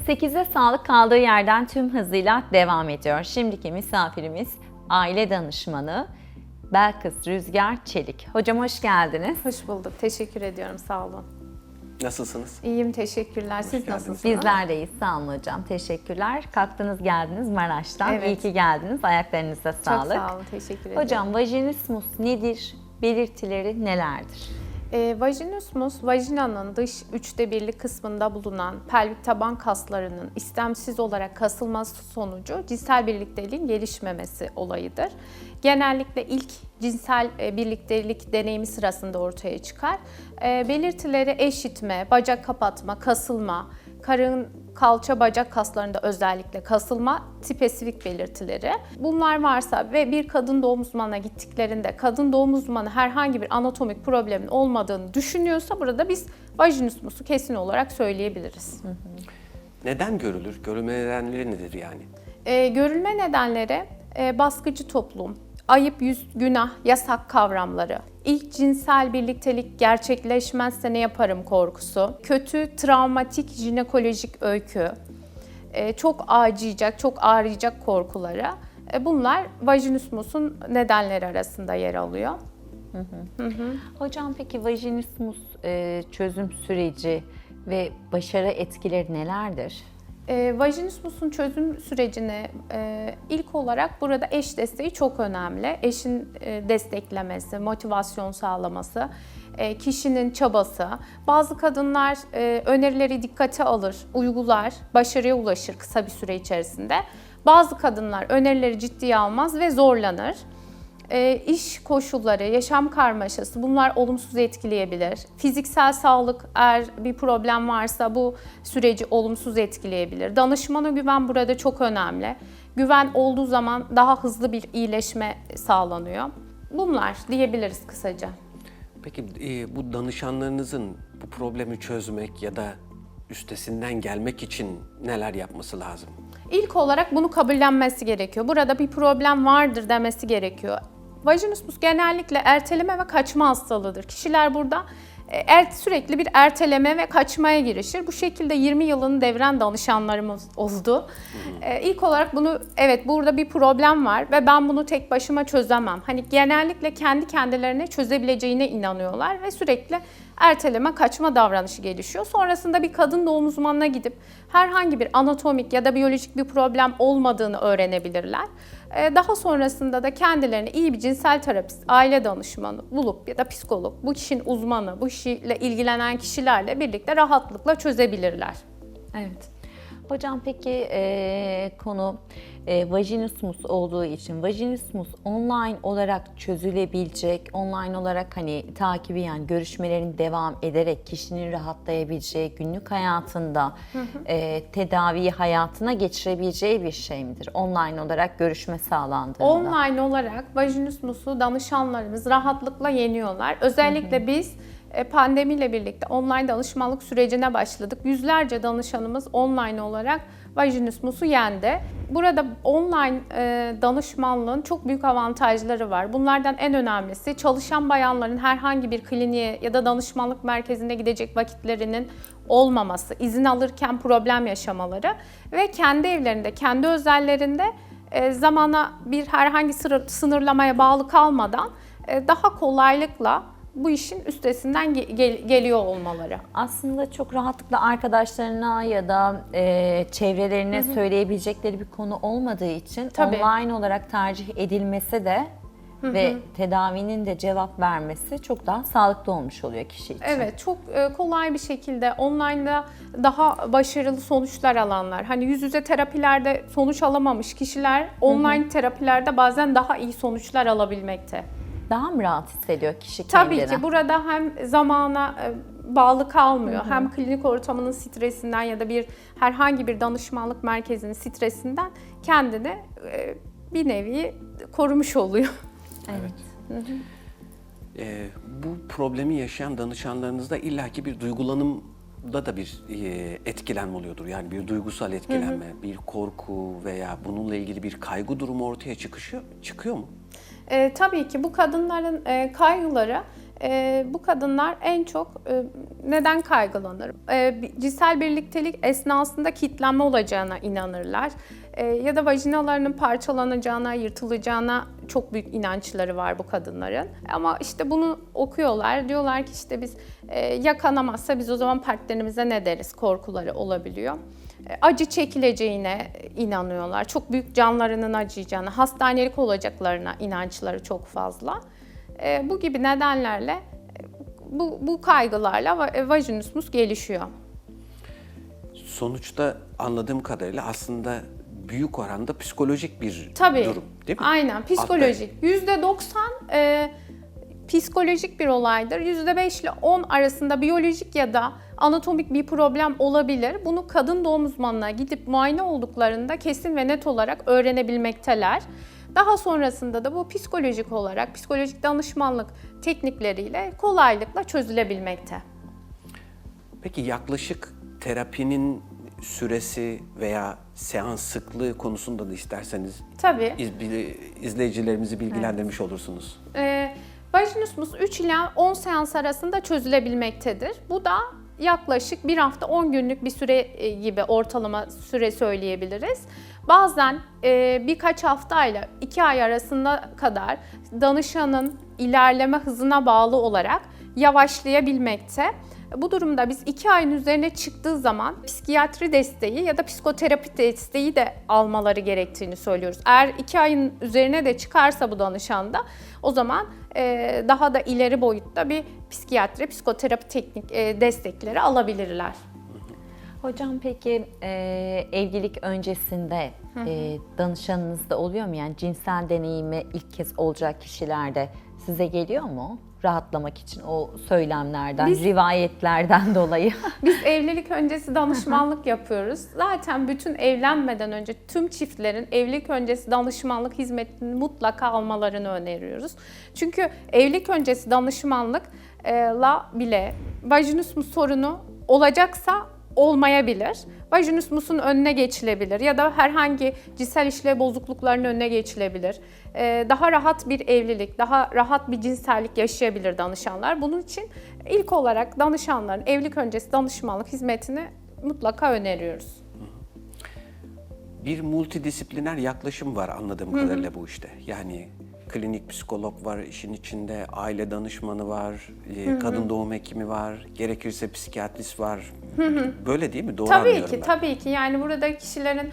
8'e sağlık kaldığı yerden tüm hızıyla devam ediyor. Şimdiki misafirimiz aile danışmanı Belkıs Rüzgar Çelik. Hocam hoş geldiniz. Hoş bulduk. Teşekkür ediyorum. Sağ olun. Nasılsınız? İyiyim. Teşekkürler. Siz geldiniz. nasılsınız? Bizler deyiz. Sağ olun hocam. Teşekkürler. Kalktınız geldiniz Maraş'tan. Evet. İyi ki geldiniz. Ayaklarınıza sağlık. Çok sağ olun. Teşekkür ederim. Hocam vajinismus nedir? Belirtileri nelerdir? Vajinismus, vajinanın dış 1/3'lik kısmında bulunan pelvik taban kaslarının istemsiz olarak kasılması sonucu cinsel birlikteliğin gelişmemesi olayıdır. Genellikle ilk cinsel birliktelik deneyimi sırasında ortaya çıkar. Belirtileri eşitme, bacak kapatma, kasılma, karın, kalça, bacak kaslarında özellikle kasılma spesifik belirtileri. Bunlar varsa ve bir kadın doğum uzmanına gittiklerinde kadın doğum uzmanı herhangi bir anatomik problemin olmadığını düşünüyorsa burada biz vajinismusu kesin olarak söyleyebiliriz. Neden görülür? Görülme nedenleri nedir yani? Görülme nedenleri baskıcı toplum, ayıp, günah, yasak kavramları, ilk cinsel birliktelik gerçekleşmezse ne yaparım korkusu, kötü travmatik jinekolojik öykü, çok acıyacak, çok ağrıyacak korkuları. Bunlar vajinismusun nedenleri arasında yer alıyor. Hocam peki vajinismus çözüm süreci ve başarı etkileri nelerdir? Vajinismusun çözüm sürecini ilk olarak burada eş desteği çok önemli. Eşin desteklemesi, motivasyon sağlaması, kişinin çabası. Bazı kadınlar önerileri dikkate alır, uygular, başarıya ulaşır kısa bir süre içerisinde. Bazı kadınlar önerileri ciddiye almaz ve zorlanır. İş koşulları, yaşam karmaşası bunlar olumsuz etkileyebilir. Fiziksel sağlık eğer bir problem varsa bu süreci olumsuz etkileyebilir. Danışmana güven burada çok önemli. Güven olduğu zaman daha hızlı bir iyileşme sağlanıyor. Bunlar diyebiliriz kısaca. Peki bu danışanlarınızın bu problemi çözmek ya da üstesinden gelmek için neler yapması lazım? İlk olarak bunu kabullenmesi gerekiyor. Burada bir problem vardır demesi gerekiyor. Vajinismus genellikle erteleme ve kaçma hastalığıdır. Kişiler burada sürekli bir erteleme ve kaçmaya girişir. Bu şekilde 20 yılını deviren danışanlarımız oldu. İlk olarak evet burada bir problem var ve ben bunu tek başıma çözemem. Hani genellikle kendi kendilerine çözebileceğine inanıyorlar ve sürekli erteleme, kaçma davranışı gelişiyor. Sonrasında bir kadın doğum uzmanına gidip herhangi bir anatomik ya da biyolojik bir problem olmadığını öğrenebilirler. Daha sonrasında da kendilerine iyi bir cinsel terapist, aile danışmanı bulup ya da psikolog, bu kişinin uzmanı, bu işle ilgilenen kişilerle birlikte rahatlıkla çözebilirler. Evet. Hocam peki konu vajinismus olduğu için vajinismus online olarak çözülebilecek, online olarak hani takibi yani görüşmelerin devam ederek kişinin rahatlayabileceği günlük hayatında tedaviyi hayatına geçirebileceği bir şey midir? Online olarak görüşme sağlandığında. Online olarak vajinismusu danışanlarımız rahatlıkla yeniyorlar. Özellikle biz pandemiyle birlikte online danışmanlık sürecine başladık. Yüzlerce danışanımız online olarak vajinismusu yendi. Burada online danışmanlığın çok büyük avantajları var. Bunlardan en önemlisi çalışan bayanların herhangi bir kliniğe ya da danışmanlık merkezine gidecek vakitlerinin olmaması, izin alırken problem yaşamaları ve kendi evlerinde, kendi özellerinde zamana herhangi sınırlamaya bağlı kalmadan daha kolaylıkla bu işin üstesinden geliyor olmaları. Aslında çok rahatlıkla arkadaşlarına ya da çevrelerine söyleyebilecekleri bir konu olmadığı için online olarak tercih edilmesi de ve tedavinin de cevap vermesi çok daha sağlıklı olmuş oluyor kişi için. Evet, çok kolay bir şekilde online'da daha başarılı sonuçlar alanlar. Hani yüz yüze terapilerde sonuç alamamış kişiler online terapilerde bazen daha iyi sonuçlar alabilmekte. Daha mı rahat hissediyor kişi kendini? Tabii ki burada hem zamana bağlı kalmıyor, hem klinik ortamının stresinden ya da herhangi bir danışmanlık merkezinin stresinden kendini bir nevi korumuş oluyor. Evet. Bu problemi yaşayan danışanlarınızda illaki bir duygulanımda da bir etkilenme oluyordur. Yani bir duygusal etkilenme, bir korku veya bununla ilgili bir kaygı durumu ortaya çıkıyor mu? Tabii ki bu kadınların kaygıları Bu kadınlar en çok neden kaygılanır? Cinsel birliktelik esnasında kilitlenme olacağına inanırlar. Ya da vajinalarının parçalanacağına, yırtılacağına çok büyük inançları var bu kadınların. Ama işte bunu okuyorlar. Diyorlar ki işte biz ya kanamazsa biz o zaman partnerimize ne deriz korkuları olabiliyor. Acı çekileceğine inanıyorlar. Çok büyük canlarının acıyacağına, hastanelik olacaklarına inançları çok fazla. Bu gibi nedenlerle bu kaygılarla vajinismus gelişiyor. Sonuçta anladığım kadarıyla aslında büyük oranda psikolojik bir Tabii, durum değil mi? aynen psikolojik. %90 psikolojik bir olaydır. %5 ile 10 arasında biyolojik ya da anatomik bir problem olabilir. Bunu kadın doğum uzmanına gidip muayene olduklarında kesin ve net olarak öğrenebilmekteler. Daha sonrasında da bu psikolojik olarak, psikolojik danışmanlık teknikleriyle kolaylıkla çözülebilmekte. Peki yaklaşık terapinin süresi veya seans sıklığı konusunda da isterseniz Tabii. izleyicilerimizi bilgilendirmiş olursunuz. Vajinismus 3 ila 10 seans arasında çözülebilmektedir. Bu da yaklaşık 1 hafta 10 günlük bir süre gibi ortalama süre söyleyebiliriz. Bazen birkaç haftayla 2 ay arasında kadar danışanın ilerleme hızına bağlı olarak yavaşlayabilmekte. Bu durumda biz 2 ayın üzerine çıktığı zaman psikiyatri desteği ya da psikoterapi desteği de almaları gerektiğini söylüyoruz. Eğer 2 ayın üzerine de çıkarsa bu danışanda o zaman daha da ileri boyutta bir psikiyatri, psikoterapi teknik destekleri alabilirler. Hocam peki evlilik öncesinde danışanınızda oluyor mu? Yani cinsel deneyimi ilk kez olacak kişilerde size geliyor mu? Rahatlamak için o söylemlerden, rivayetlerden dolayı. Biz evlilik öncesi danışmanlık yapıyoruz. Zaten bütün evlenmeden önce tüm çiftlerin evlilik öncesi danışmanlık hizmetini mutlaka almalarını öneriyoruz. Çünkü evlilik öncesi danışmanlıkla bile vajinismus sorunu olacaksa olmayabilir. Vajinismusun önüne geçilebilir ya da herhangi cinsel işlev bozukluklarının önüne geçilebilir. Daha rahat bir evlilik, daha rahat bir cinsellik yaşayabilir danışanlar. Bunun için ilk olarak danışanların evlilik öncesi danışmanlık hizmetini mutlaka öneriyoruz. Bir multidisipliner yaklaşım var anladığım kadarıyla bu işte. Yani klinik psikolog var işin içinde, aile danışmanı var, kadın doğum hekimi var, gerekirse psikiyatrist var. Böyle değil mi? Doğru anlıyorum ben. Tabii ki. Yani burada kişilerin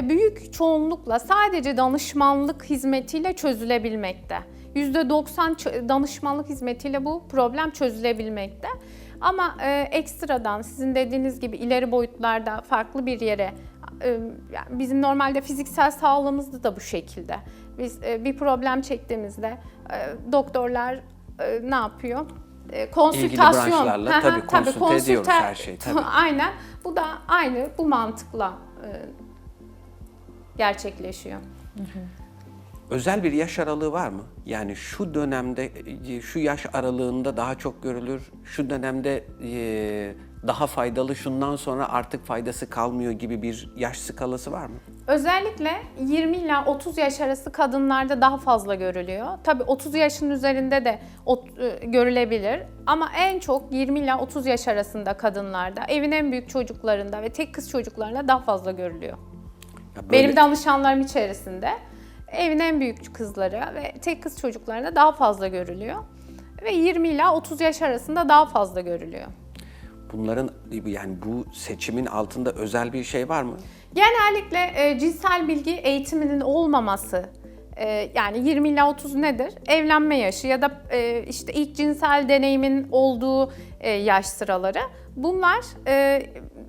büyük çoğunlukla sadece danışmanlık hizmetiyle çözülebilmekte. %90 danışmanlık hizmetiyle bu problem çözülebilmekte. Ama ekstradan sizin dediğiniz gibi ileri boyutlarda farklı bir yere, yani bizim normalde fiziksel sağlığımızda da bu şekilde. Biz bir problem çektiğimizde doktorlar ne yapıyor? Konsültasyon. İlgili branşlarla tabii konsülte ediyoruz her şeyi. Tabii. Aynen. Bu da aynı bu mantıkla gerçekleşiyor. Özel bir yaş aralığı var mı? Yani şu dönemde, şu yaş aralığında daha çok görülür, şu dönemde daha faydalı, şundan sonra artık faydası kalmıyor gibi bir yaş skalası var mı? Özellikle 20 ila 30 yaş arası kadınlarda daha fazla görülüyor. Tabii 30 yaşın üzerinde de görülebilir ama en çok 20 ila 30 yaş arasında kadınlarda, evin en büyük çocuklarında ve tek kız çocuklarında daha fazla görülüyor. Benim danışanlarım içerisinde evin en büyük kızları ve tek kız çocuklarında daha fazla görülüyor ve 20 ila 30 yaş arasında daha fazla görülüyor. Bunların yani bu seçimin altında özel bir şey var mı? Genellikle cinsel bilgi eğitiminin olmaması, yani 20 ila 30 nedir? Evlenme yaşı ya da işte ilk cinsel deneyimin olduğu yaş sıraları.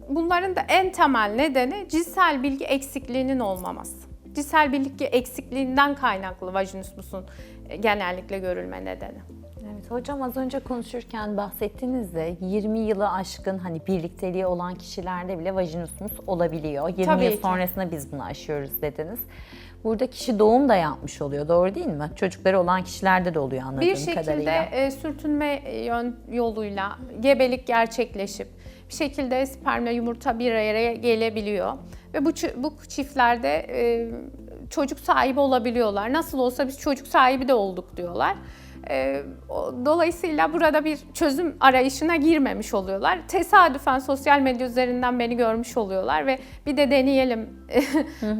Bunların da en temel nedeni cinsel bilgi eksikliğinin olmaması. Cinsel bilgi eksikliğinden kaynaklı vajinismusun genellikle görülme nedeni. Evet hocam, az önce konuşurken bahsettiğinizde 20 yılı aşkın hani birlikteliği olan kişilerde bile vajinismus olabiliyor. 20 Tabii yıl ki. sonrasında biz bunu aşıyoruz dediniz. Burada kişi doğum da yapmış oluyor, doğru değil mi? Çocukları olan kişilerde de oluyor anladığım Bir kadarıyla. şekilde sürtünme yoluyla gebelik gerçekleşip bir şekilde spermle yumurta bir araya gelebiliyor ve bu çiftlerde çocuk sahibi olabiliyorlar. Nasıl olsa biz çocuk sahibi de olduk diyorlar. Dolayısıyla burada bir çözüm arayışına girmemiş oluyorlar. Tesadüfen sosyal medya üzerinden beni görmüş oluyorlar ve bir de deneyelim,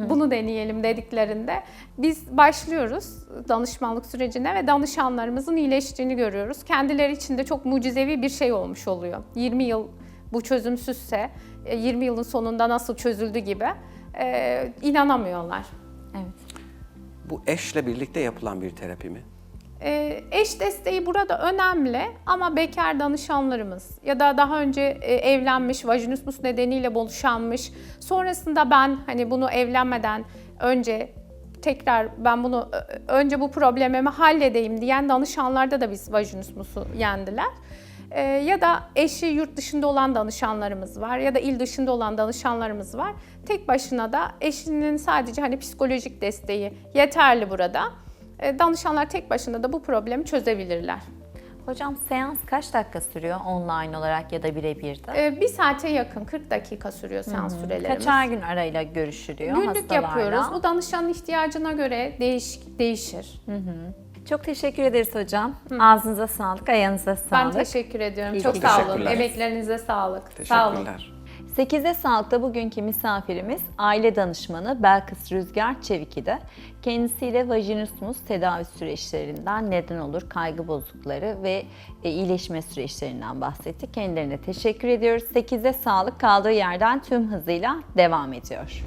bunu deneyelim dediklerinde biz başlıyoruz danışmanlık sürecine ve danışanlarımızın iyileştiğini görüyoruz. Kendileri için de çok mucizevi bir şey olmuş oluyor. 20 yıl bu çözümsüzse 20 yılın sonunda nasıl çözüldü gibi inanamıyorlar. Evet. Bu eşle birlikte yapılan bir terapi mi? Eş desteği burada önemli ama bekar danışanlarımız ya da daha önce evlenmiş, vajinismus nedeniyle boşanmış, sonrasında ben hani bunu evlenmeden önce tekrar ben bunu önce bu problemimi halledeyim diyen danışanlarda da biz vajinismusu yendiler. Ya da eşi yurt dışında olan danışanlarımız var ya da il dışında olan danışanlarımız var. Tek başına da eşinin sadece hani psikolojik desteği yeterli burada. Danışanlar tek başına da bu problemi çözebilirler. Hocam seans kaç dakika sürüyor online olarak ya da birebir de? Bir saate yakın 40 dakika sürüyor seans sürelerimiz. Kaçar gün arayla görüşülüyor Günlük hastalarla? yapıyoruz. Bu danışanın ihtiyacına göre değişir. Çok teşekkür ederiz hocam. Ağzınıza sağlık, ayağınıza Ben sağlık. teşekkür ediyorum. İyi Çok ki sağ olun. teşekkürler. Emeklerinize sağlık. Sağ olun. Teşekkürler. 8'de Sağlık'ta bugünkü misafirimiz aile danışmanı Belkıs Rüzgar Çeviki'de. Kendisiyle vajinismus tedavi süreçlerinden neden olur, kaygı bozuklukları ve iyileşme süreçlerinden bahsettik. Kendilerine teşekkür ediyoruz. 8'de Sağlık kaldığı yerden tüm hızıyla devam ediyor.